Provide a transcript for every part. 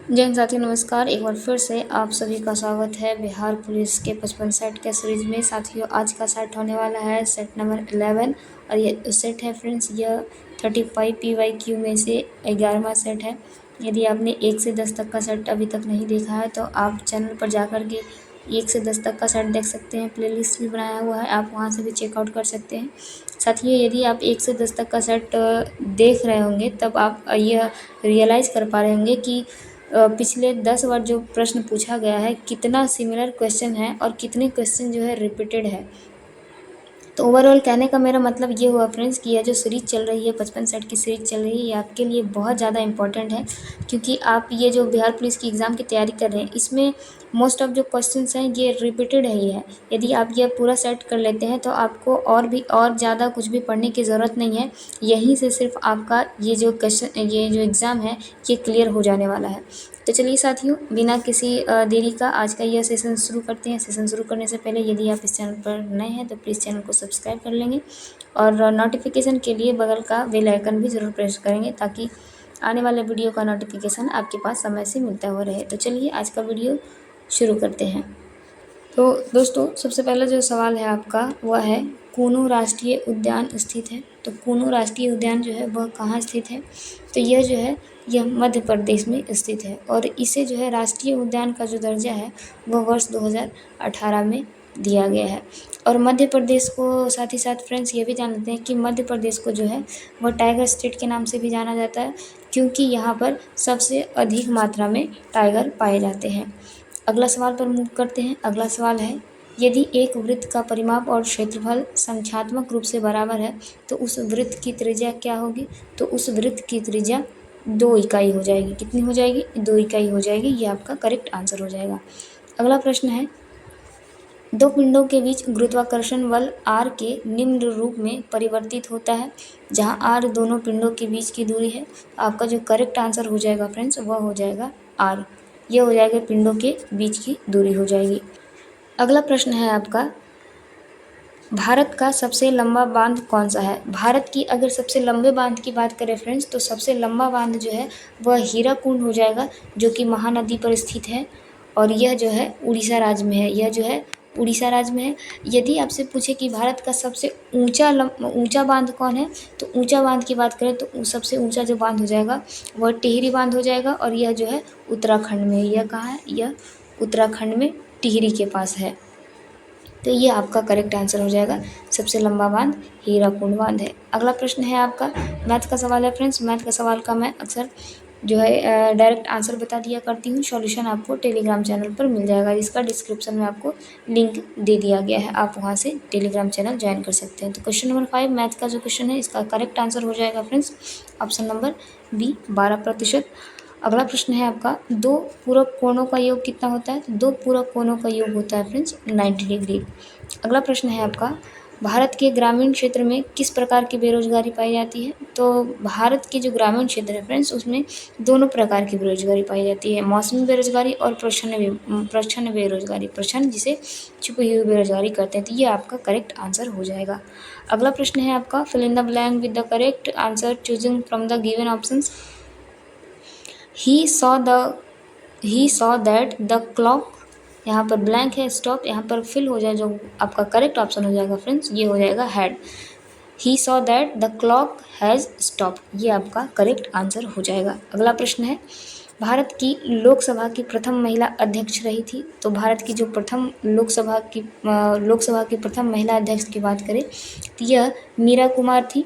जय हिंद साथियों, नमस्कार। एक बार फिर से आप सभी का स्वागत है बिहार पुलिस के 55 सेट के सीरीज में। साथियों, आज का सेट होने वाला है सेट नंबर 11 और ये सेट है फ्रेंड्स, यह 35 PYQ में से 11वां सेट है। यदि आपने 1 से 10 तक का सेट अभी तक नहीं देखा है तो आप चैनल पर जाकर के 1 से 10 तक का सेट देख सकते हैं। प्लेलिस्ट भी बनाया हुआ है, आप वहाँ से भी चेकआउट कर सकते हैं। साथियों, यदि आप 1 से 10 तक का सेट देख रहे होंगे तब आप यह रियलाइज़ कर पा रहे होंगे कि पिछले 10 बार जो प्रश्न पूछा गया है कितना सिमिलर क्वेश्चन है और कितने क्वेश्चन जो है रिपीटेड है। तो ओवरऑल कहने का मेरा मतलब ये हुआ फ्रेंड्स कि यह जो सीरीज़ चल रही है, 55 सेट की सीरीज़ चल रही है, ये आपके लिए बहुत ज़्यादा इंपॉर्टेंट है, क्योंकि आप ये जो बिहार पुलिस की एग्ज़ाम की तैयारी कर रहे हैं इसमें मोस्ट ऑफ जो क्वेश्चंस हैं ये रिपीटेड ही है। यदि आप ये पूरा सेट कर लेते हैं तो आपको और ज़्यादा कुछ भी पढ़ने की ज़रूरत नहीं है। यहीं से सिर्फ आपका ये जो एग्ज़ाम है ये क्लियर हो जाने वाला है। तो चलिए साथियों, बिना किसी देरी का आज का यह सेशन शुरू करते हैं। सेशन शुरू करने से पहले यदि आप इस चैनल पर नए हैं तो प्लीज़ चैनल को सब्सक्राइब कर लेंगे और नोटिफिकेशन के लिए बगल का बेल आइकन भी ज़रूर प्रेस करेंगे, ताकि आने वाले वीडियो का नोटिफिकेशन आपके पास समय से मिलता हुआ रहे। तो चलिए आज का वीडियो शुरू करते हैं। तो दोस्तों, सबसे पहला जो सवाल है आपका वह है, कूनू राष्ट्रीय उद्यान स्थित है। तो कूनू राष्ट्रीय उद्यान जो है वह कहाँ स्थित है? तो यह जो है यह मध्य प्रदेश में स्थित है और इसे जो है राष्ट्रीय उद्यान का जो दर्जा है वह वर्ष 2018 में दिया गया है। और मध्य प्रदेश को साथ ही साथ फ्रेंड्स ये भी जान लेते हैं कि मध्य प्रदेश को जो है वह टाइगर स्टेट के नाम से भी जाना जाता है, क्योंकि यहाँ पर सबसे अधिक मात्रा में टाइगर पाए जाते हैं। अगला सवाल पर मूव करते हैं। अगला सवाल है, यदि एक वृत्त का परिमाप और क्षेत्रफल संख्यात्मक रूप से बराबर है तो उस वृत्त की त्रिज्या क्या होगी? तो उस वृत्त की त्रिज्या 2 इकाई हो जाएगी। कितनी हो जाएगी? 2 इकाई हो जाएगी। ये आपका करेक्ट आंसर हो जाएगा। अगला प्रश्न है, दो पिंडों के बीच गुरुत्वाकर्षण बल R के निम्न रूप में परिवर्तित होता है, जहां R दोनों पिंडों के बीच की दूरी है। आपका जो करेक्ट आंसर हो जाएगा फ्रेंड्स वह हो जाएगा R। यह हो जाएगा पिंडों के बीच की दूरी हो जाएगी। अगला प्रश्न है आपका, भारत का सबसे लंबा बांध कौन सा है? भारत की अगर सबसे लंबे बांध की बात करें फ्रेंड्स तो सबसे लंबा बांध जो है वह हीराकुंड हो जाएगा, जो कि महानदी पर स्थित है और यह जो है उड़ीसा राज्य में है। यह जो है उड़ीसा राज्य में है। यदि आपसे पूछे कि भारत का सबसे ऊंचा बांध कौन है, तो ऊंचा बांध की बात करें तो सबसे ऊंचा जो बांध हो जाएगा वह टिहरी बांध हो जाएगा और यह जो है उत्तराखंड में है। यह कहाँ है? यह उत्तराखंड में टिहरी के पास है। तो ये आपका करेक्ट आंसर हो जाएगा। सबसे लंबा बांध हीराकुंड बांध है। अगला प्रश्न है आपका, मैथ का सवाल है फ्रेंड्स। मैथ का सवाल का मैं अक्सर जो है डायरेक्ट आंसर बता दिया करती हूँ। सॉल्यूशन आपको टेलीग्राम चैनल पर मिल जाएगा, जिसका डिस्क्रिप्शन में आपको लिंक दे दिया गया है। आप वहाँ से टेलीग्राम चैनल ज्वाइन कर सकते हैं। तो क्वेश्चन नंबर 5 मैथ का जो क्वेश्चन है इसका करेक्ट आंसर हो जाएगा फ्रेंड्स ऑप्शन नंबर बी, 12%। अगला प्रश्न है आपका, दो पूरक कोणों का योग कितना होता है? तो दो पूरक कोणों का योग होता है फ्रेंड्स 90 डिग्री। अगला प्रश्न है आपका, भारत के ग्रामीण क्षेत्र में किस प्रकार की बेरोजगारी पाई जाती है? तो भारत के जो ग्रामीण क्षेत्र है फ्रेंड्स उसमें दोनों प्रकार की बेरोजगारी पाई जाती है, मौसमी बेरोजगारी और प्रच्छन्न बेरोजगारी। प्रच्छन्न जिसे छुपी हुई बेरोजगारी करते हैं। तो ये आपका करेक्ट आंसर हो जाएगा। अगला प्रश्न है आपका, fill in the blank with the correct answer choosing from the given options. he saw that the clock, यहाँ पर ब्लैंक है, स्टॉप, यहाँ पर फिल हो जाए, जो आपका करेक्ट ऑप्शन हो जाएगा फ्रेंड्स ये हो जाएगा had. he saw that the clock has stopped, ये आपका करेक्ट आंसर हो जाएगा। अगला प्रश्न है, भारत की लोकसभा की प्रथम महिला अध्यक्ष रही थी। तो भारत की जो प्रथम लोकसभा की प्रथम महिला अध्यक्ष की बात करें तो यह मीरा कुमार थी।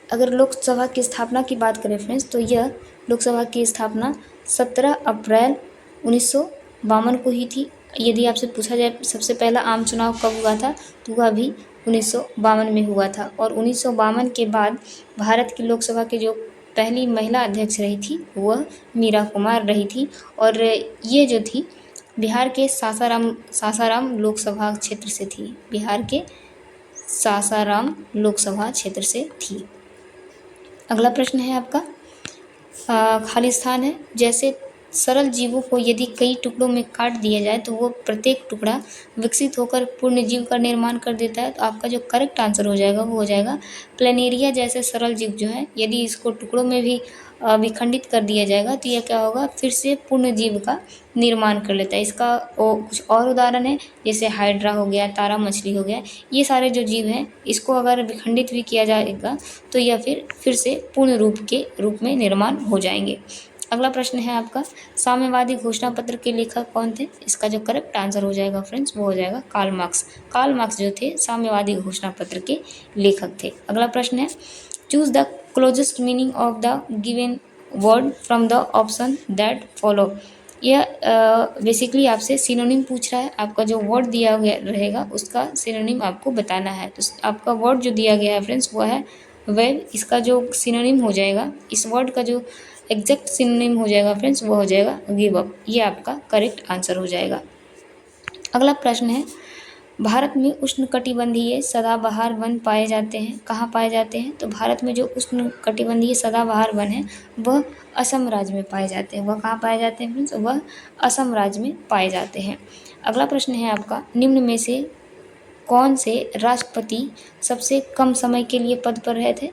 अगर लोकसभा की स्थापना की बात करें फ्रेंड्स तो यह लोकसभा की स्थापना 17 अप्रैल 1952 को ही थी। यदि आपसे पूछा जाए सबसे पहला आम चुनाव कब हुआ था तो वह भी 1952 में हुआ था। और 1952 के बाद भारत की लोकसभा की जो पहली महिला अध्यक्ष रही थी वह मीरा कुमार रही थी। और ये जो थी बिहार के सासाराम लोकसभा क्षेत्र से थी। बिहार के सासाराम लोकसभा क्षेत्र से थी। अगला प्रश्न है आपका, खाली स्थान है, जैसे सरल जीवों को यदि कई टुकड़ों में काट दिया जाए तो वो प्रत्येक टुकड़ा विकसित होकर पूर्ण जीव का निर्माण कर देता है। तो आपका जो करेक्ट आंसर हो जाएगा वो हो जाएगा प्लेनेरिया जैसे सरल जीव जो है यदि इसको टुकड़ों में भी विखंडित कर दिया जाएगा तो यह क्या होगा, फिर से पूर्ण जीव का निर्माण कर लेता है। इसका कुछ और उदाहरण है, जैसे हाइड्रा हो गया, तारा मछली हो गया, ये सारे जो जीव हैं इसको अगर विखंडित भी किया जाएगा तो यह फिर से पूर्ण रूप में निर्माण हो जाएंगे। अगला प्रश्न है आपका, साम्यवादी घोषणा पत्र के लेखक कौन थे? इसका जो करेक्ट आंसर हो जाएगा फ्रेंड्स वो हो जाएगा कार्ल मार्क्स। कार्ल मार्क्स जो थे साम्यवादी घोषणा पत्र के लेखक थे। अगला प्रश्न है, choose the closest meaning of the given word from the option that follow. यह बेसिकली आपसे सिनोनिम पूछ रहा है। आपका जो वर्ड दिया गया रहेगा उसका सिनोनिम आपको बताना है। तो आपका वर्ड जो दिया गया है फ्रेंड्स वो है वेब। इसका जो सिनोनिम हो जाएगा, इस वर्ड का जो एग्जैक्ट सिनोनिम हो जाएगा फ्रेंड्स वो हो जाएगा गिव अप। ये आपका करेक्ट आंसर हो जाएगा। अगला प्रश्न है, भारत में उष्णकटिबंधीय सदाबहार वन पाए जाते हैं। कहाँ पाए जाते हैं? तो भारत में जो उष्णकटिबंधीय सदाबहार वन है वह असम राज्य में पाए जाते हैं। वह कहाँ पाए जाते हैं फ्रेंड्स? वह असम राज्य में पाए जाते हैं। अगला प्रश्न है आपका, निम्न में से कौन से राष्ट्रपति सबसे कम समय के लिए पद पर रहे थे?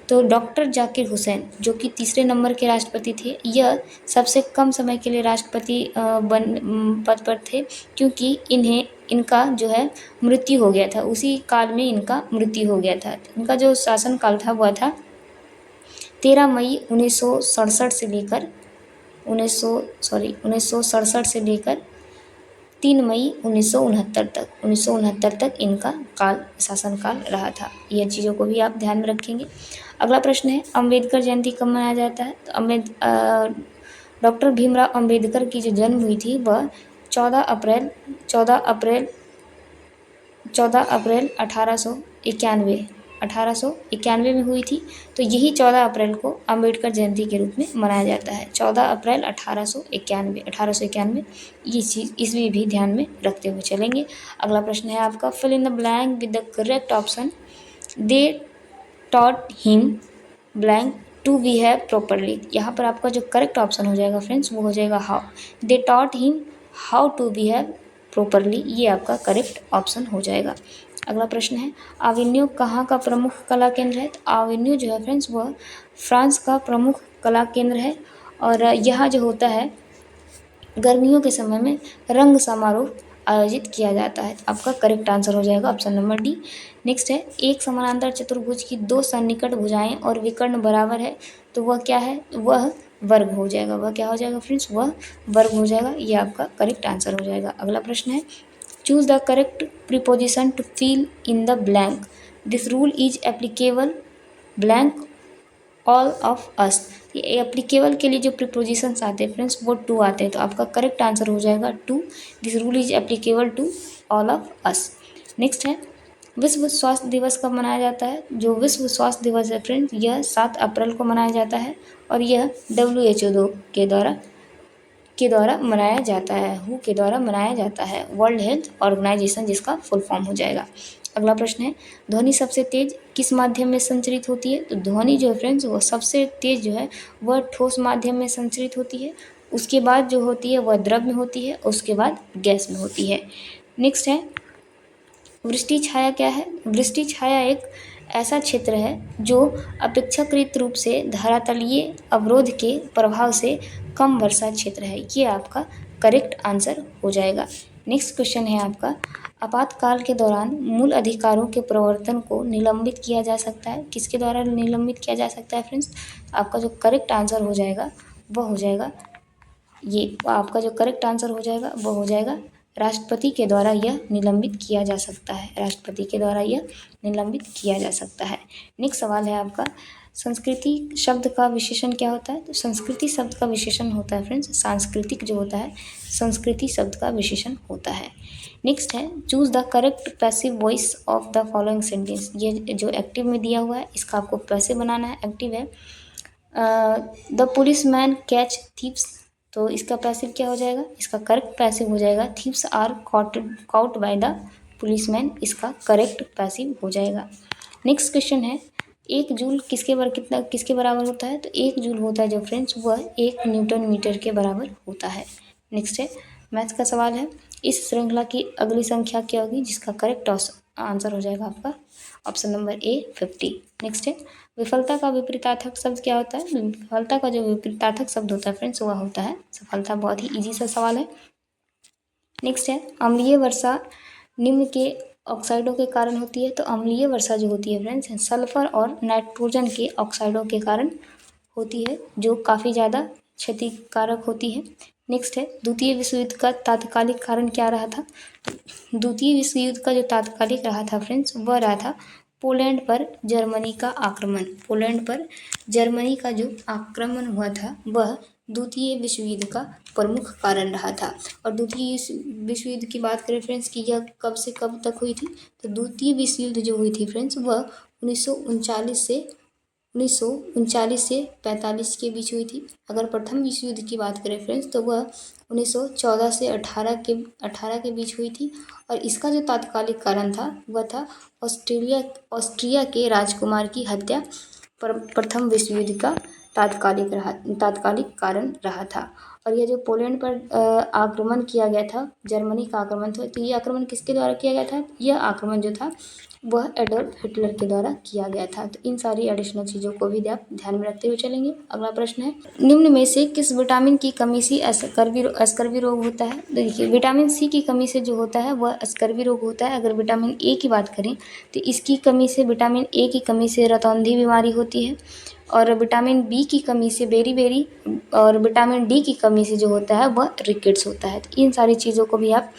तो डॉक्टर जाकिर हुसैन जो कि तीसरे नंबर के राष्ट्रपति थे, यह सबसे कम समय के लिए राष्ट्रपति पद पर थे, क्योंकि इनका जो है मृत्यु हो गया था। उसी काल में इनका मृत्यु हो गया था। इनका जो शासन काल था वह था 13 मई 1967 से लेकर 1967 से लेकर 3 मई 1969 तक इनका शासन काल रहा था। यह चीज़ों को भी आप ध्यान में रखेंगे। अगला प्रश्न है, अम्बेडकर जयंती कब मनाया जाता है? तो डॉक्टर भीमराव अम्बेडकर की जो जन्म हुई थी वह 14 अप्रैल 1891 में हुई थी। तो यही 14 अप्रैल को अम्बेडकर जयंती के रूप में मनाया जाता है। 14 अप्रैल 1891 ये चीज़ इसमें भी ध्यान में रखते हुए चलेंगे। अगला प्रश्न है आपका, fill in the blank with the correct option. They taught him blank to behave properly. यहाँ पर आपका जो करेक्ट ऑप्शन हो जाएगा फ्रेंड्स वो हो जाएगा how. They taught him how to behave properly, ये आपका करेक्ट ऑप्शन हो जाएगा। अगला प्रश्न है, आविन्यो कहाँ का प्रमुख कला केंद्र है? तो आविन्यो जो है फ्रेंड्स वह फ्रांस का प्रमुख कला केंद्र है। और यहाँ जो होता है गर्मियों के समय में रंग समारोह आयोजित किया जाता है। आपका करेक्ट आंसर हो जाएगा ऑप्शन नंबर डी। नेक्स्ट है, एक समानांतर चतुर्भुज की दो सन्निकट भुजाएं और विकर्ण बराबर है तो वह क्या है? वह वर्ग हो जाएगा। वह क्या हो जाएगा फ्रेंड्स? वह वर्ग हो जाएगा। ये आपका करेक्ट आंसर हो जाएगा। अगला प्रश्न है, choose the correct preposition to fill in the blank. This rule is applicable blank all of us. ये एप्लीकेबल के लिए जो प्रीपोजिशंस आते हैं फ्रेंड्स वो टू आते हैं। तो आपका करेक्ट आंसर हो जाएगा to. This rule is applicable to all of us. Next है, विश्व स्वास्थ्य दिवस कब मनाया जाता है? जो विश्व स्वास्थ्य दिवस है फ्रेंड्स यह 7 अप्रैल को मनाया जाता है और यह WHO के द्वारा मनाया जाता है। हु के द्वारा मनाया जाता है, वर्ल्ड हेल्थ ऑर्गेनाइजेशन जिसका फुल फॉर्म हो जाएगा। अगला प्रश्न है, ध्वनि सबसे तेज किस माध्यम में संचरित होती है? तो ध्वनि जो है फ्रेंड्स वो सबसे तेज जो है वह ठोस माध्यम में संचरित होती है। उसके बाद जो होती है वह द्रव में होती है, उसके बाद गैस में होती है। नेक्स्ट है, वृष्टि छाया क्या है? वृष्टि छाया एक ऐसा क्षेत्र है जो अपेक्षाकृत रूप से धरातलीय अवरोध के प्रभाव से कम वर्षा क्षेत्र है। ये आपका करेक्ट आंसर हो जाएगा। नेक्स्ट क्वेश्चन है आपका, आपातकाल के दौरान मूल अधिकारों के प्रवर्तन को निलंबित किया जा सकता है। किसके द्वारा निलंबित किया जा सकता है फ्रेंड्स? आपका जो करेक्ट आंसर हो जाएगा वह हो जाएगा ये। आपका जो करेक्ट आंसर हो जाएगा वह हो जाएगा राष्ट्रपति के द्वारा यह निलंबित किया जा सकता है। राष्ट्रपति के द्वारा यह निलंबित किया जा सकता है। नेक्स्ट सवाल है आपका, संस्कृति शब्द का विशेषण क्या होता है? तो संस्कृति शब्द का विशेषण होता है फ्रेंड्स सांस्कृतिक जो होता है, संस्कृति शब्द का विशेषण होता है। नेक्स्ट है, choose the correct passive voice of the following sentence. ये जो एक्टिव में दिया हुआ है इसका आपको पैसिव बनाना है। एक्टिव है the police man catch thieves, तो इसका पैसिव क्या हो जाएगा? इसका करेक्ट पैसिव हो जाएगा thieves are caught by the policeman. इसका करेक्ट पैसिव हो जाएगा। नेक्स्ट क्वेश्चन है, 1 जूल किसके बराबर होता है? तो 1 जूल होता है जो फ्रेंड्स वह 1 न्यूटन मीटर के बराबर होता है। नेक्स्ट है, मैथ्स का सवाल है, इस श्रृंखला की अगली संख्या क्या होगी? जिसका करेक्ट आंसर हो जाएगा आपका ऑप्शन नंबर ए 50। नेक्स्ट है, विफलता का विपरीतार्थक शब्द क्या होता है? विफलता का जो विपरीतार्थक शब्द होता है फ्रेंड्स वह होता है सफलता। बहुत ही इजी सा सवाल है। नेक्स्ट है, अम्लीय वर्षा निम्न के ऑक्साइडों के कारण होती है। तो अम्लीय वर्षा जो होती है फ्रेंड्स सल्फर और नाइट्रोजन के ऑक्साइडों के कारण होती है, जो काफ़ी ज़्यादा क्षतिकारक होती है। नेक्स्ट है, द्वितीय विश्व युद्ध का तात्कालिक कारण क्या रहा था? द्वितीय विश्व युद्ध का जो तात्कालिक रहा था फ्रेंड्स वह रहा था पोलैंड पर जर्मनी का आक्रमण। पोलैंड पर जर्मनी का जो आक्रमण हुआ था वह द्वितीय विश्व युद्ध का प्रमुख कारण रहा था। और द्वितीय विश्व युद्ध की बात करें फ्रेंड्स कि यह कब से कब तक हुई थी, तो द्वितीय विश्व युद्ध जो हुई थी फ्रेंड्स वह 1939 से 45 के बीच हुई थी। अगर प्रथम विश्व युद्ध की बात करें फ्रेंड्स तो वह 1914 से 18 के बीच हुई थी। और इसका जो तात्कालिक कारण था वह था ऑस्ट्रिया के राजकुमार की हत्या प्रथम विश्व युद्ध का तात्कालिक कारण रहा था। और यह जो पोलैंड पर आक्रमण किया गया था, जर्मनी का आक्रमण था, तो ये आक्रमण किसके द्वारा किया गया था? यह आक्रमण जो था वह एडोल्फ हिटलर के द्वारा किया गया था। तो इन सारी एडिशनल चीज़ों को भी आप ध्यान में रखते हुए चलेंगे। अगला प्रश्न है, निम्न में से किस विटामिन की कमी से स्कर्वी रोग होता है? देखिए, विटामिन सी की कमी से जो होता है वह स्कर्वी रोग होता है। अगर विटामिन ए की बात करें तो इसकी कमी से, विटामिन ए की कमी से रतौंधी बीमारी होती है। और विटामिन बी की कमी से बेरी और विटामिन डी की कमी से जो होता है वह रिकेट्स होता है। तो इन सारी चीज़ों को भी आप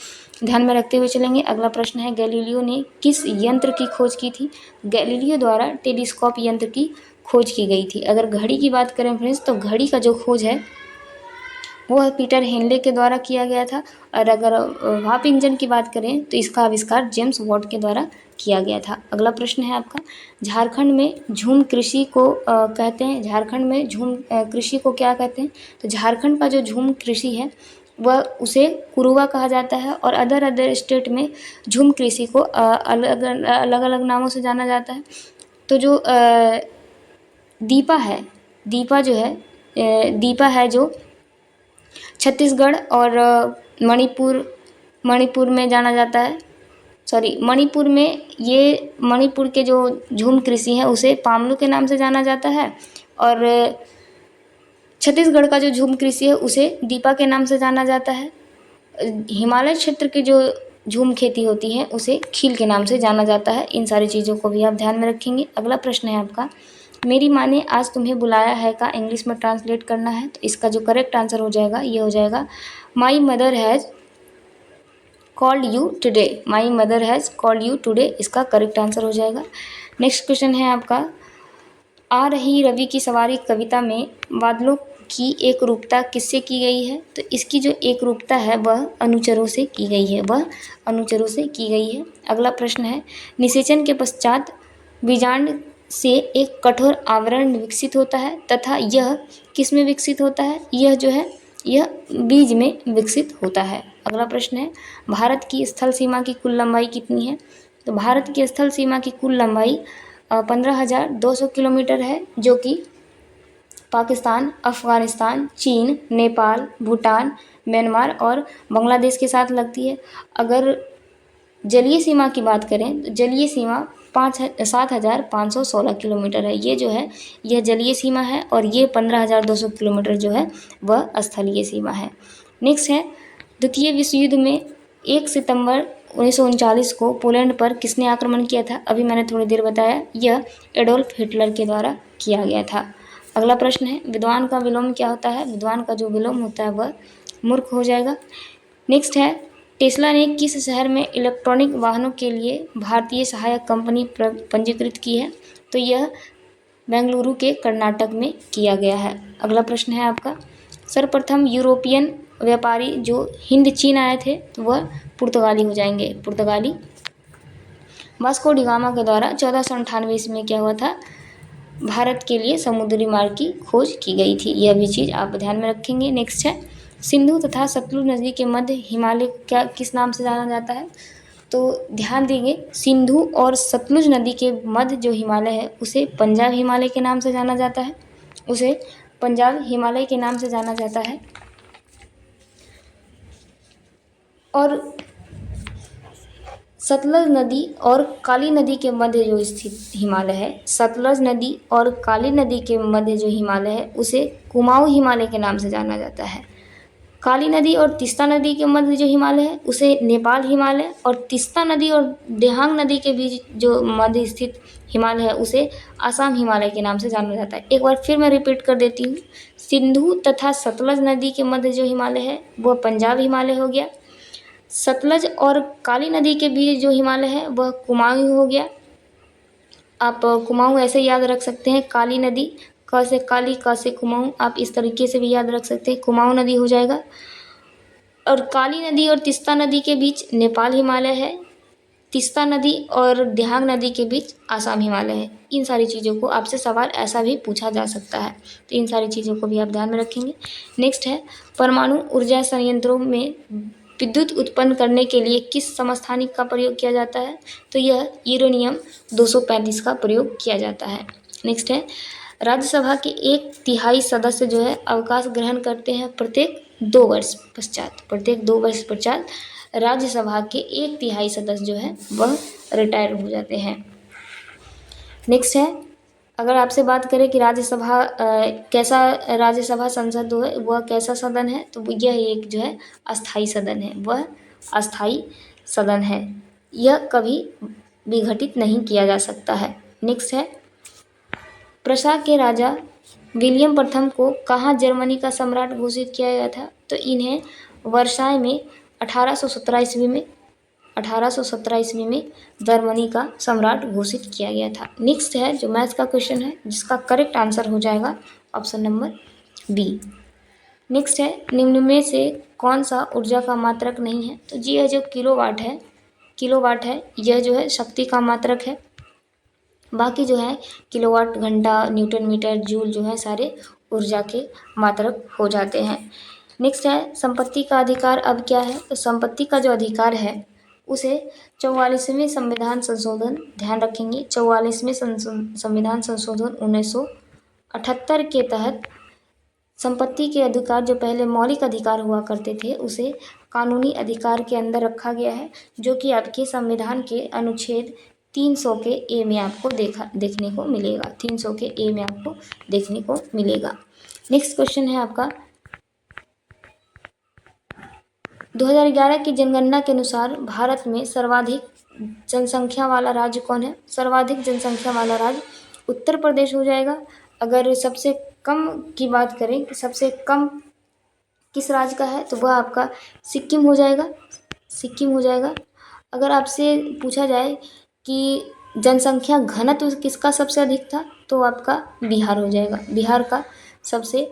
ध्यान में रखते हुए चलेंगे। अगला प्रश्न है, गैलीलियो ने किस यंत्र की खोज की थी? गैलीलियो द्वारा टेलीस्कोप यंत्र की खोज की गई थी। अगर घड़ी की बात करें फ्रेंड्स तो घड़ी का जो खोज है वह पीटर हेनले के द्वारा किया गया था। और अगर भाप इंजन की बात करें तो इसका आविष्कार जेम्स वॉट के द्वारा किया गया था। अगला प्रश्न है आपका, झारखंड में झूम कृषि को कहते हैं। झारखंड में झूम कृषि को क्या कहते हैं? तो झारखंड का जो झूम कृषि है वह उसे कुरुवा कहा जाता है। और अदर स्टेट में झूम कृषि को अलग अलग नामों से जाना जाता है। तो जो दीपा है जो छत्तीसगढ़ और मणिपुर में जाना जाता है। मणिपुर के जो झूम कृषि है उसे पामलू के नाम से जाना जाता है। और छत्तीसगढ़ का जो झूम कृषि है उसे दीपा के नाम से जाना जाता है। हिमालय क्षेत्र की जो झूम खेती होती है उसे खील के नाम से जाना जाता है। इन सारी चीज़ों को भी आप ध्यान में रखेंगे। अगला प्रश्न है आपका, मेरी माँ ने आज तुम्हें बुलाया है का इंग्लिश में ट्रांसलेट करना है। तो इसका जो करेक्ट आंसर हो जाएगा ये हो जाएगा, my mother has called you today. My mother has called you today इसका करेक्ट आंसर हो जाएगा। नेक्स्ट क्वेश्चन है आपका, आ रही रवि की सवारी कविता में बादलों की एक रूपता किससे की गई है? तो इसकी जो एक रूपता है वह अनुचरों से की गई है। अगला प्रश्न है, निषेचन के पश्चात बीजांड से एक कठोर आवरण विकसित होता है तथा यह किस में विकसित होता है? यह बीज में विकसित होता है। अगला प्रश्न है, भारत की स्थल सीमा की कुल लंबाई कितनी है? तो भारत की स्थल सीमा की कुल लंबाई 15,200 किलोमीटर है, जो कि पाकिस्तान, अफ़गानिस्तान, चीन, नेपाल, भूटान, म्यांमार और बांग्लादेश के साथ लगती है। अगर जलीय सीमा की बात करें तो जलीय सीमा 7,516 किलोमीटर है। ये जो है यह जलीय सीमा है और ये 15,200 किलोमीटर जो है वह स्थलीय सीमा है। नेक्स्ट है, द्वितीय विश्व युद्ध में 1 सितंबर 1939 को पोलैंड पर किसने आक्रमण किया था? अभी मैंने थोड़ी देर बताया, यह एडोल्फ हिटलर के द्वारा किया गया था। अगला प्रश्न है, विद्वान का विलोम क्या होता है? विद्वान का जो विलोम होता है वह मूर्ख हो जाएगा। नेक्स्ट है, टेस्ला ने किस शहर में इलेक्ट्रॉनिक वाहनों के लिए भारतीय सहायक कंपनी पंजीकृत की है? तो यह बेंगलुरु के कर्नाटक में किया गया है। अगला प्रश्न है आपका, सर्वप्रथम यूरोपियन व्यापारी जो हिंद चीन आए थे तो वह पुर्तगाली हो जाएंगे, पुर्तगाली। वास्को डी गामा के द्वारा 1498 ईस्वी में क्या हुआ था? भारत के लिए समुद्री मार्ग की खोज की गई थी। यह भी चीज़ आप ध्यान में रखेंगे। नेक्स्ट है, सिंधु तथा सतलुज नदी के मध्य हिमालय क्या किस नाम से जाना जाता है? तो ध्यान देंगे, सिंधु और सतलुज नदी के मध्य जो हिमालय है उसे पंजाब हिमालय के नाम से जाना जाता है। और सतलज नदी और काली नदी के मध्य जो स्थित हिमालय है, सतलज नदी और काली नदी के मध्य जो हिमालय है उसे कुमाऊं हिमालय के नाम से जाना जाता है। काली नदी और तीस्ता नदी के मध्य जो हिमालय है उसे नेपाल हिमालय, और तीस्ता नदी और देहांग नदी के बीच जो मध्य स्थित हिमालय है उसे आसाम हिमालय के नाम से जाना जाता है। एक बार फिर मैं रिपीट कर देती हूँ, सिंधु तथा सतलज नदी के मध्य जो हिमालय है वह पंजाब हिमालय हो गया। सतलज और काली नदी के बीच जो हिमालय है वह कुमाऊं हो गया। आप कुमाऊं ऐसे याद रख सकते हैं, काली नदी, क से काली, क से कुमाऊं, आप इस तरीके से भी याद रख सकते हैं, कुमाऊं नदी हो जाएगा। और काली नदी और तीस्ता नदी के बीच नेपाल हिमालय है, तीस्ता नदी और दिहांग नदी के बीच आसाम हिमालय है। इन सारी चीज़ों को आपसे सवाल ऐसा भी पूछा जा सकता है, तो इन सारी चीज़ों को भी आप ध्यान में रखेंगे। नेक्स्ट है, परमाणु ऊर्जा संयंत्रों में विद्युत उत्पन्न करने के लिए किस समस्थानिक का प्रयोग किया जाता है? तो यह यूरेनियम 235 का प्रयोग किया जाता है। नेक्स्ट है, राज्यसभा के 1/3 सदस्य जो है अवकाश ग्रहण करते हैं प्रत्येक 2 वर्ष पश्चात। प्रत्येक 2 वर्ष पश्चात राज्यसभा के 1/3 सदस्य जो है वह रिटायर हो जाते हैं। नेक्स्ट है, अगर आपसे बात करें कि राज्यसभा कैसा राज्यसभा संसद जो है वह कैसा सदन है, तो यह एक जो है अस्थाई सदन है, वह अस्थाई सदन है, यह कभी विघटित नहीं किया जा सकता है। नेक्स्ट है, प्रशा के राजा विलियम प्रथम को कहाँ जर्मनी का सम्राट घोषित किया गया था? तो इन्हें वर्साय में 1817 ईस्वी में जर्मनी का सम्राट घोषित किया गया था। नेक्स्ट है जो मैथ्स का क्वेश्चन है जिसका करेक्ट आंसर हो जाएगा ऑप्शन नंबर बी। नेक्स्ट है, निम्न में से कौन सा ऊर्जा का मात्रक नहीं है? तो जी है जो किलोवाट है, यह जो है शक्ति का मात्रक है। बाकी जो है किलोवाट, घंटा, न्यूटन मीटर, जूल जो है सारे ऊर्जा के मात्रक हो जाते हैं। नेक्स्ट है, संपत्ति का अधिकार अब क्या है? तो संपत्ति का जो अधिकार है उसे 44वें संविधान संशोधन, ध्यान रखेंगे 44वें संविधान संशोधन 1978 के तहत संपत्ति के अधिकार जो पहले मौलिक अधिकार हुआ करते थे उसे कानूनी अधिकार के अंदर रखा गया है, जो कि आपके संविधान के अनुच्छेद 300 के ए में आपको देखने को मिलेगा। 300 के ए में आपको देखने को मिलेगा। नेक्स्ट क्वेश्चन है आपका, 2011 की जनगणना के अनुसार भारत में सर्वाधिक जनसंख्या वाला राज्य कौन है? सर्वाधिक जनसंख्या वाला राज्य उत्तर प्रदेश हो जाएगा। अगर सबसे कम की बात करें कि सबसे कम किस राज्य का है, तो वह आपका सिक्किम हो जाएगा। अगर आपसे पूछा जाए कि जनसंख्या घनत्व किसका सबसे अधिक था, तो आपका बिहार हो जाएगा। बिहार का सबसे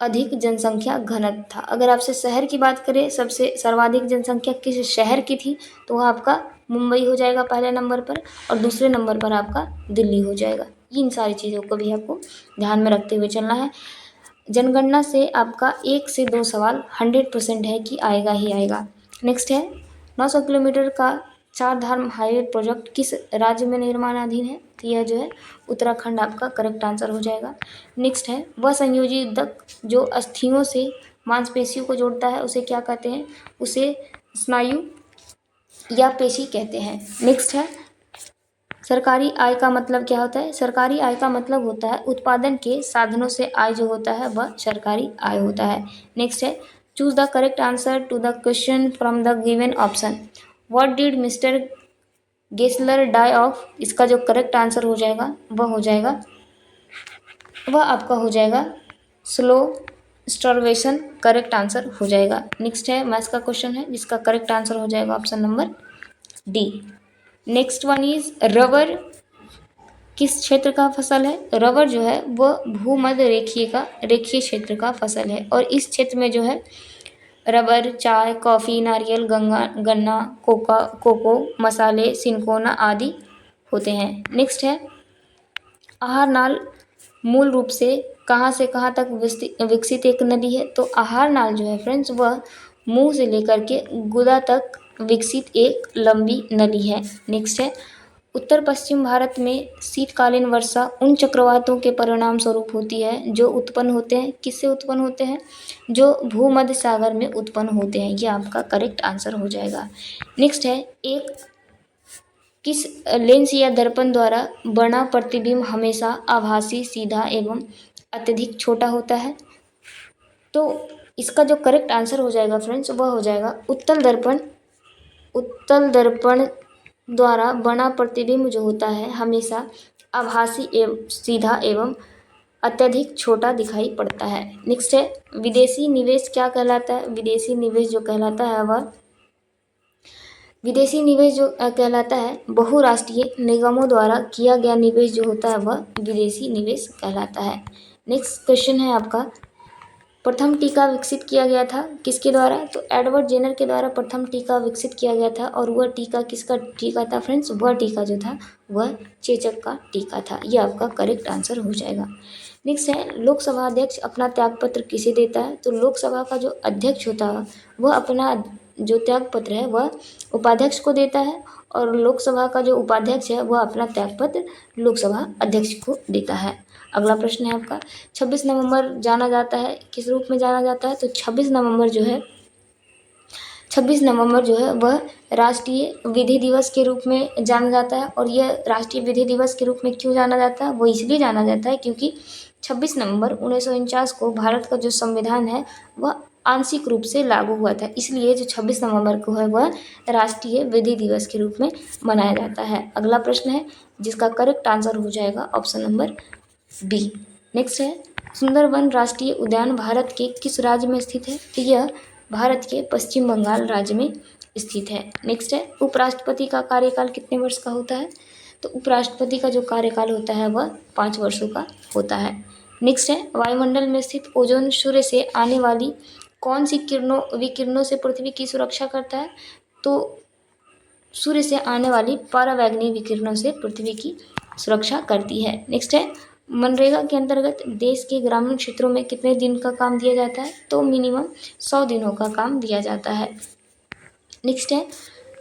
अधिक जनसंख्या घनत्व था। अगर आपसे शहर की बात करें, सबसे सर्वाधिक जनसंख्या किस शहर की थी, तो वह आपका मुंबई हो जाएगा पहले नंबर पर, और दूसरे नंबर पर आपका दिल्ली हो जाएगा। इन सारी चीज़ों को भी आपको ध्यान में रखते हुए चलना है। जनगणना से आपका 1 से 2 सवाल 100% है कि आएगा ही आएगा। नेक्स्ट है, 900 किलोमीटर का 4 धाम हाईवे प्रोजेक्ट किस राज्य में निर्माणाधीन है? तो यह जो है उत्तराखंड आपका करेक्ट आंसर हो जाएगा। नेक्स्ट है, वह संयोजी ऊतक जो अस्थियों से मांसपेशियों को जोड़ता है उसे क्या कहते हैं? उसे स्नायु या पेशी कहते हैं। नेक्स्ट है, सरकारी आय का मतलब क्या होता है? सरकारी आय का मतलब होता है उत्पादन के साधनों से आय जो होता है वह सरकारी आय होता है। नेक्स्ट है, choose the correct answer to the question from the given option. What did mister Gessler die of? इसका जो करेक्ट आंसर हो जाएगा वह आपका हो जाएगा स्लो स्टार्वेशन, करेक्ट आंसर हो जाएगा। नेक्स्ट है, मैथ्स का क्वेश्चन है जिसका करेक्ट आंसर हो जाएगा option number D. Next one is rubber किस क्षेत्र का फसल है? रबर जो है वह भूमध्य रेखीय क्षेत्र का फसल है, और इस क्षेत्र में जो है रबर, चाय, कॉफ़ी, नारियल, गन्ना, कोको, मसाले, सिनकोना आदि होते हैं। नेक्स्ट है, आहार नाल मूल रूप से कहाँ तक विकसित एक नदी है? तो आहार नाल जो है फ्रेंड्स वह मुंह से लेकर के गुदा तक विकसित एक लंबी नदी है। नेक्स्ट है, उत्तर पश्चिम भारत में शीतकालीन वर्षा उन चक्रवातों के परिणाम स्वरूप होती है जो उत्पन्न होते हैं, किससे उत्पन्न होते हैं? जो भूमध्य सागर में उत्पन्न होते हैं। यह आपका करेक्ट आंसर हो जाएगा। नेक्स्ट है, एक किस लेंस या दर्पण द्वारा बना प्रतिबिंब हमेशा आभासी, सीधा एवं अत्यधिक छोटा होता है? तो इसका जो करेक्ट आंसर हो जाएगा फ्रेंड्स वह हो जाएगा उत्तल दर्पण। उत्तल दर्पण द्वारा बना प्रतिबिंब जो होता है हमेशा आभासी एवं सीधा एवं अत्यधिक छोटा दिखाई पड़ता है। नेक्स्ट है विदेशी निवेश क्या कहलाता है? विदेशी निवेश जो कहलाता है वह विदेशी निवेश जो कहलाता है बहुराष्ट्रीय निगमों द्वारा किया गया निवेश जो होता है वह विदेशी निवेश कहलाता है। नेक्स्ट क्वेश्चन है आपका, प्रथम टीका विकसित किया गया था किसके द्वारा? तो एडवर्ड जेनर के द्वारा प्रथम टीका विकसित किया गया था। और वह टीका किसका टीका था फ्रेंड्स? वह टीका जो था वह चेचक का टीका था। यह आपका करेक्ट आंसर हो जाएगा। नेक्स्ट है लोकसभा अध्यक्ष अपना त्यागपत्र किसे देता है? तो लोकसभा का जो अध्यक्ष होता है वह अपना जो त्यागपत्र है वह उपाध्यक्ष को देता है, और लोकसभा का जो उपाध्यक्ष है वह अपना त्यागपत्र लोकसभा अध्यक्ष को देता है। अगला प्रश्न है आपका, 26 नवंबर जाना जाता है किस रूप में जाना जाता है? तो 26 नवंबर जो है वह राष्ट्रीय विधि दिवस के रूप में जाना जाता है। और यह राष्ट्रीय विधि दिवस के रूप में क्यों जाना जाता है? वो इसलिए जाना जाता है क्योंकि 26 नवंबर 1949 को भारत का जो संविधान है वह आंशिक रूप से लागू हुआ था, इसलिए जो 26 नवंबर को है वह राष्ट्रीय विधि दिवस के रूप में मनाया जाता है। अगला प्रश्न है जिसका करेक्ट आंसर हो जाएगा ऑप्शन नंबर बी। नेक्स्ट है सुंदरवन राष्ट्रीय उद्यान भारत के किस राज्य में स्थित है? तो यह भारत के पश्चिम बंगाल राज्य में स्थित है। नेक्स्ट है उपराष्ट्रपति का कार्यकाल कितने वर्ष का होता है? तो उपराष्ट्रपति का जो कार्यकाल होता है वह 5 वर्षों का होता है। नेक्स्ट है वायुमंडल में स्थित ओजोन सूर्य से आने वाली कौन सी विकिरणों से पृथ्वी की सुरक्षा करता है? तो सूर्य से आने वाली परावैंगनी विकिरणों से पृथ्वी की सुरक्षा करती है। नेक्स्ट है मनरेगा के अंतर्गत देश के ग्रामीण क्षेत्रों में कितने दिन का काम दिया जाता है? तो मिनिमम 100 दिनों का काम दिया जाता है। नेक्स्ट है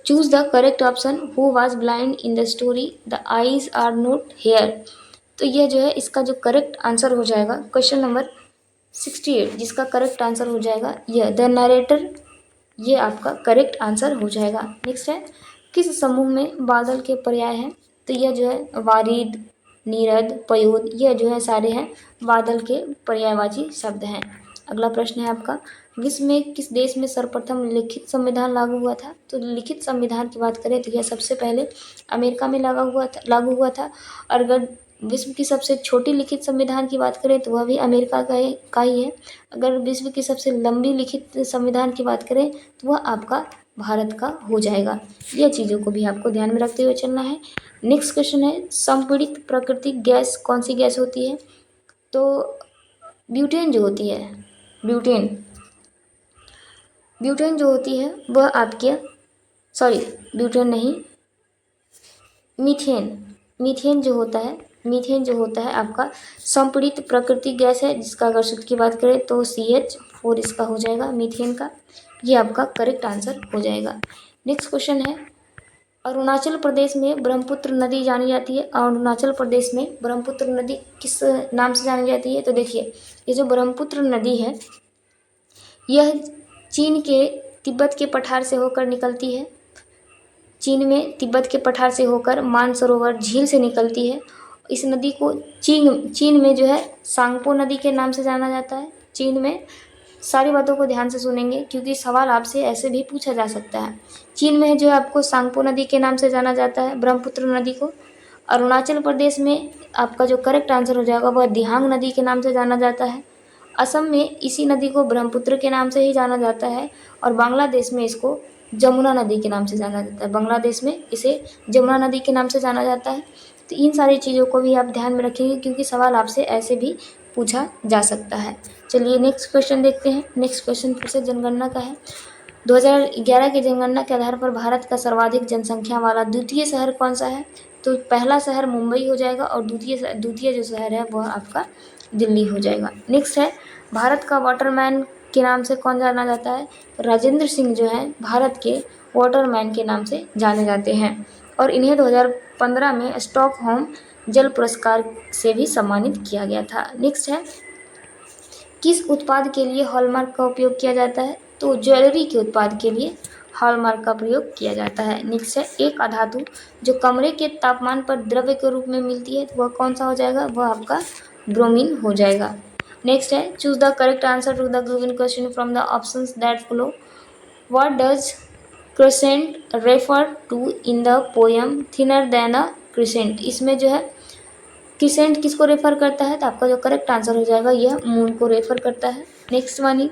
choose the correct option, who was blind in the story the eyes are not here? तो यह जो है इसका जो करेक्ट आंसर हो जाएगा क्वेश्चन नंबर 68, जिसका करेक्ट आंसर हो जाएगा यह द नरेटर। ये आपका करेक्ट आंसर हो जाएगा। नेक्स्ट है किस समूह में बादल के पर्याय हैं? तो यह जो है वारिद, नीरद, पयोद, यह जो है सारे हैं बादल के पर्यायवाची शब्द हैं। अगला प्रश्न है आपका, विश्व में किस देश में सर्वप्रथम लिखित संविधान लागू हुआ था? तो लिखित संविधान की बात करें तो यह सबसे पहले अमेरिका में लागू हुआ था। और अगर विश्व की सबसे छोटी लिखित संविधान की बात करें तो वह भी अमेरिका का ही है। अगर विश्व की सबसे लंबी लिखित संविधान की बात करें तो वह आपका भारत का हो जाएगा। यह चीज़ों को भी आपको ध्यान में रखते हुए चलना है। नेक्स्ट क्वेश्चन है संपीड़ित प्राकृतिक गैस कौन सी गैस होती है? तो ब्यूटेन जो होती है, ब्यूटेन जो होती है वह आपके ब्यूटेन नहीं, मीथेन जो होता है आपका संपीड़ित प्राकृतिक गैस है, जिसका अगर सूत्र की बात करें तो CH4 इसका हो जाएगा मीथेन का। ये आपका करेक्ट आंसर हो जाएगा। नेक्स्ट क्वेश्चन है अरुणाचल प्रदेश में ब्रह्मपुत्र नदी जानी जाती है। अरुणाचल प्रदेश में ब्रह्मपुत्र नदी किस नाम से जानी जाती है? तो देखिए ये जो ब्रह्मपुत्र नदी है यह चीन के तिब्बत के पठार से होकर निकलती है। चीन में तिब्बत के पठार से होकर मानसरोवर झील से निकलती है। इस नदी को चीन में जो है सांगपो नदी के नाम से जाना जाता है। चीन में सारी बातों को ध्यान से सुनेंगे क्योंकि सवाल आपसे ऐसे भी पूछा जा सकता है। चीन में जो है आपको सांगपो नदी के नाम से जाना जाता है ब्रह्मपुत्र नदी को। अरुणाचल प्रदेश में आपका जो करेक्ट आंसर हो जाएगा वह दिहांग नदी के नाम से जाना जाता है। असम में इसी नदी को ब्रह्मपुत्र के नाम से ही जाना जाता है। और बांग्लादेश में इसको जमुना नदी के नाम से जाना जाता है। बांग्लादेश में इसे जमुना नदी के नाम से जाना जाता है। तो इन सारी चीज़ों को भी आप ध्यान में रखेंगे क्योंकि सवाल आपसे ऐसे भी पूछा जा सकता है। चलिए नेक्स्ट क्वेश्चन देखते हैं। नेक्स्ट क्वेश्चन फिर से जनगणना का है। 2011 की जनगणना के आधार पर भारत का सर्वाधिक जनसंख्या वाला द्वितीय शहर कौन सा है? तो पहला शहर मुंबई हो जाएगा और द्वितीय जो शहर है वह आपका दिल्ली हो जाएगा। नेक्स्ट है भारत का वाटरमैन के नाम से कौन जाना जाता है? राजेंद्र सिंह जो है भारत के वाटरमैन के नाम से जाने जाते हैं और इन्हें 2015 में स्टॉकहोम जल पुरस्कार से भी सम्मानित किया गया था। नेक्स्ट है किस उत्पाद के लिए हॉलमार्क का उपयोग किया जाता है? तो ज्वेलरी के उत्पाद के लिए हॉलमार्क का प्रयोग किया जाता है। नेक्स्ट है, एक अधातु जो कमरे के तापमान पर द्रव्य के रूप में मिलती है तो वह कौन सा हो जाएगा, वह आपका ब्रोमीन हो जाएगा। नेक्स्ट है, choose the correct answer to the given question from the options that follow. What does crescent refer to in the poem thinner than a crescent. इसमें जो है क्रिसेंट किसको रेफर करता है, तो आपका जो करेक्ट आंसर हो जाएगा यह मून को रेफर करता है। नेक्स्ट वन,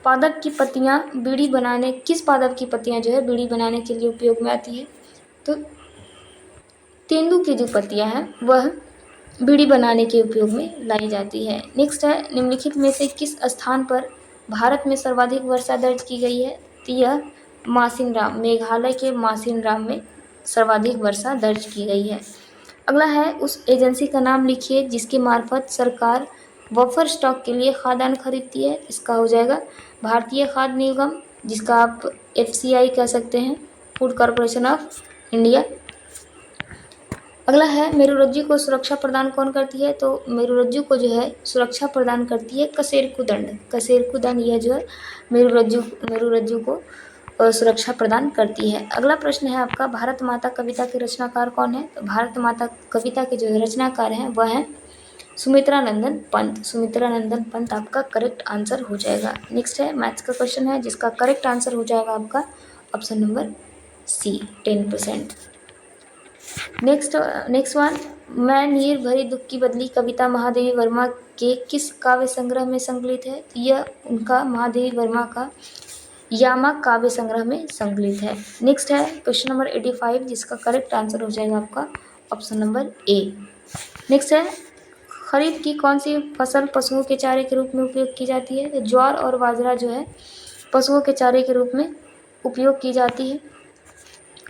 पादप की पत्तियां बीड़ी बनाने, किस पादप की पत्तियां जो है बीड़ी बनाने के लिए उपयोग में आती है, तो तेंदू की जो पत्तियां हैं वह बीड़ी बनाने के उपयोग में लाई जाती है। नेक्स्ट है, निम्नलिखित में से किस स्थान पर भारत में सर्वाधिक वर्षा दर्ज की गई है, तो यह मासिनराम, मेघालय के मासिनराम में सर्वाधिक वर्षा दर्ज की गई है। अगला है, उस एजेंसी का नाम लिखिए जिसके मार्फत सरकार बफर स्टॉक के लिए खाद्यान्न खरीदती है। इसका हो जाएगा भारतीय खाद्य निगम, जिसका आप FCI कह सकते हैं, फूड कॉरपोरेशन ऑफ इंडिया। अगला है, मेरुरज्जु को सुरक्षा प्रदान कौन करती है, तो मेरुरज्जु को जो है सुरक्षा प्रदान करती है कशेरुकी दंड। कशेरुकी दंड यह जो है मेरुरज्जु को सुरक्षा प्रदान करती है। अगला प्रश्न है आपका, भारत माता कविता के रचनाकार कौन है, तो भारत माता कविता के जो रचनाकार हैं वह हैं सुमित्रा नंदन पंत। सुमित्रा नंदन पंत आपका करेक्ट आंसर हो जाएगा। नेक्स्ट है, मैथ्स का क्वेश्चन है जिसका करेक्ट आंसर हो जाएगा आपका option number C, 10%। Next one, मैं नीर भरी दुख की बदली कविता महादेवी वर्मा के किस काव्य संग्रह में संकलित है, यह उनका महादेवी वर्मा का यामक काव्य संग्रह में संकलित है। नेक्स्ट है क्वेश्चन नंबर 85 जिसका करेक्ट आंसर हो जाएगा आपका ऑप्शन नंबर A। नेक्स्ट है, खरीफ की कौन सी फसल पशुओं के चारे के रूप में उपयोग की जाती है, तो ज्वार और बाजरा जो है पशुओं के चारे के रूप में उपयोग की जाती है।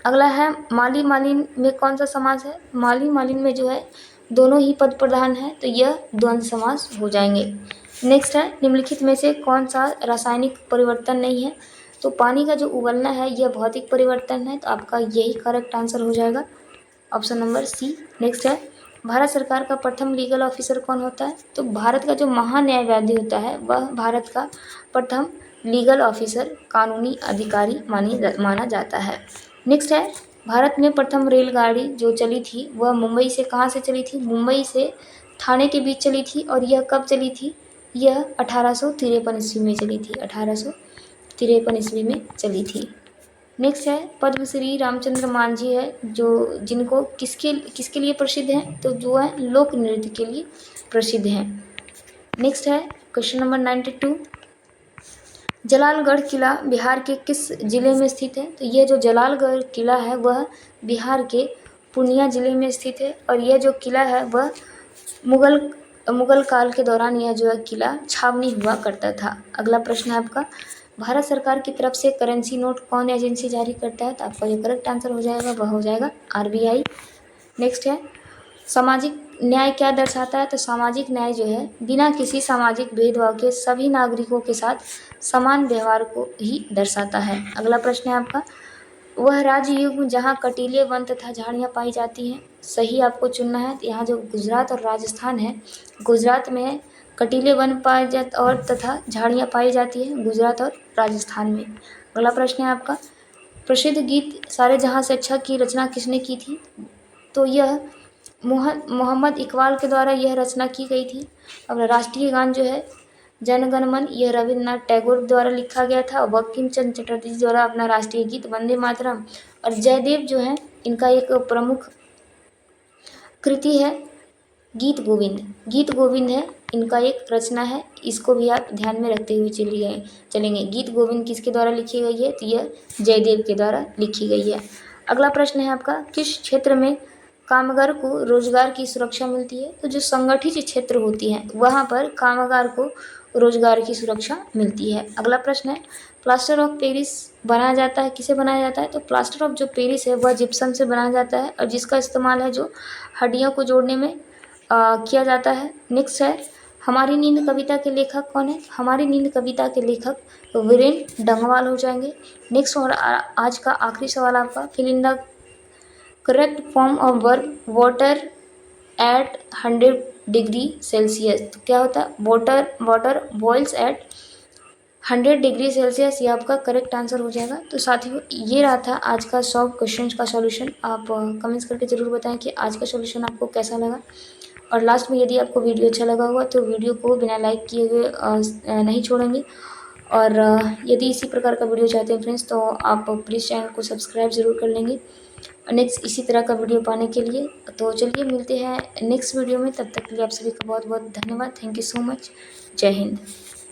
अगला है, माली मालिन में कौन सा समास है, माली मालिन में जो है दोनों ही पद प्रधान है तो यह द्वंद्व समास हो जाएंगे। नेक्स्ट है, निम्नलिखित में से कौन सा रासायनिक परिवर्तन नहीं है, तो पानी का जो उबलना है यह भौतिक परिवर्तन है, तो आपका यही करेक्ट आंसर हो जाएगा ऑप्शन नंबर C। नेक्स्ट है, भारत सरकार का प्रथम लीगल ऑफिसर कौन होता है, तो भारत का जो महान्यायवादी होता है वह भारत का प्रथम लीगल ऑफिसर, कानूनी अधिकारी माना जाता है। नेक्स्ट है, भारत में प्रथम रेलगाड़ी जो चली थी वह मुंबई से कहाँ से चली थी, मुंबई से ठाणे के बीच चली थी और यह कब चली थी, यह 1853 ईस्वी में चली थी, 1853 ईस्वी में चली थी। नेक्स्ट है, पद्मश्री रामचंद्र मांझी है जो जिनको किसके लिए प्रसिद्ध हैं, तो जो है लोक नृत्य के लिए प्रसिद्ध हैं। नेक्स्ट है क्वेश्चन नंबर 92, जलालगढ़ किला बिहार के किस जिले में स्थित है, तो यह जो जलालगढ़ किला है वह बिहार के पूर्णिया जिले में स्थित है और यह जो किला है वह मुगल काल के दौरान यह जो है किला छावनी हुआ करता था। अगला प्रश्न है आपका, भारत सरकार की तरफ से करेंसी नोट कौन एजेंसी जारी करता है, तो आपका जो करेक्ट आंसर हो जाएगा वह हो जाएगा RBI। नेक्स्ट है, सामाजिक न्याय क्या दर्शाता है, तो सामाजिक न्याय जो है बिना किसी सामाजिक भेदभाव के सभी नागरिकों के साथ समान व्यवहार को ही दर्शाता है। अगला प्रश्न है आपका, वह राज्य युग जहाँ कटीले वन तथा झाड़ियाँ पाई जाती हैं, सही आपको चुनना है। तो यहाँ जो गुजरात और राजस्थान है, गुजरात में कटीले वन पाए जाते और तथा झाड़ियाँ पाई जाती हैं गुजरात और राजस्थान में। अगला प्रश्न है आपका, प्रसिद्ध गीत सारे जहाँ से अच्छा की रचना किसने की थी, तो यह मोहम्मद इकबाल के द्वारा यह रचना की गई थी। अब राष्ट्रीय गान जो है जन गण मन यह रविन्द्रनाथ टैगोर द्वारा लिखा गया था। बंकिम चंद्र चटर्जी द्वारा अपना राष्ट्रीय गीत वंदे मातरम, और जयदेव जो है इनका एक प्रमुख कृति है गीत गोविंद। गीत गोविंद है इनका एक रचना है, इसको भी आप ध्यान में रखते हुए चलेंगे। गीत गोविंद किसके द्वारा लिखी गई है, तो यह जयदेव के द्वारा लिखी गई है। अगला प्रश्न है आपका, किस क्षेत्र में कामगार को रोजगार की सुरक्षा मिलती है, तो जो संगठित क्षेत्र होती हैं वहाँ पर कामगार को रोजगार की सुरक्षा मिलती है। अगला प्रश्न है, प्लास्टर ऑफ पेरिस बनाया जाता है, किसे बनाया जाता है, तो प्लास्टर ऑफ जो पेरिस है वह जिप्सम से बनाया जाता है और जिसका इस्तेमाल है जो हड्डियों को जोड़ने में किया जाता है। नेक्स्ट है, हमारी नींद कविता के लेखक कौन है, हमारी नींद कविता के लेखक वीरेंद्र डंगवाल हो जाएंगे। नेक्स्ट और आज का आखिरी सवाल आपका, fill in the correct form of verb water at 100 degree Celsius. तो क्या होता है, water boils at 100 degree Celsius, ये आपका करेक्ट आंसर हो जाएगा। तो साथियों ये रहा था आज का 100 क्वेश्चंस का सॉल्यूशन। आप कमेंट्स करके ज़रूर बताएं कि आज का सॉल्यूशन आपको कैसा लगा। और लास्ट में यदि आपको वीडियो अच्छा लगा होगा तो वीडियो को बिना लाइक किए हुए नहीं छोड़ेंगे। और यदि इसी प्रकार का वीडियो चाहते हैं फ्रेंड्स तो आप प्लीज़ चैनल को सब्सक्राइब ज़रूर कर लेंगे नेक्स्ट इसी तरह का वीडियो पाने के लिए। तो चलिए मिलते हैं नेक्स्ट वीडियो में, तब तक के लिए आप सभी का बहुत बहुत धन्यवाद। Thank you so much. जय हिंद।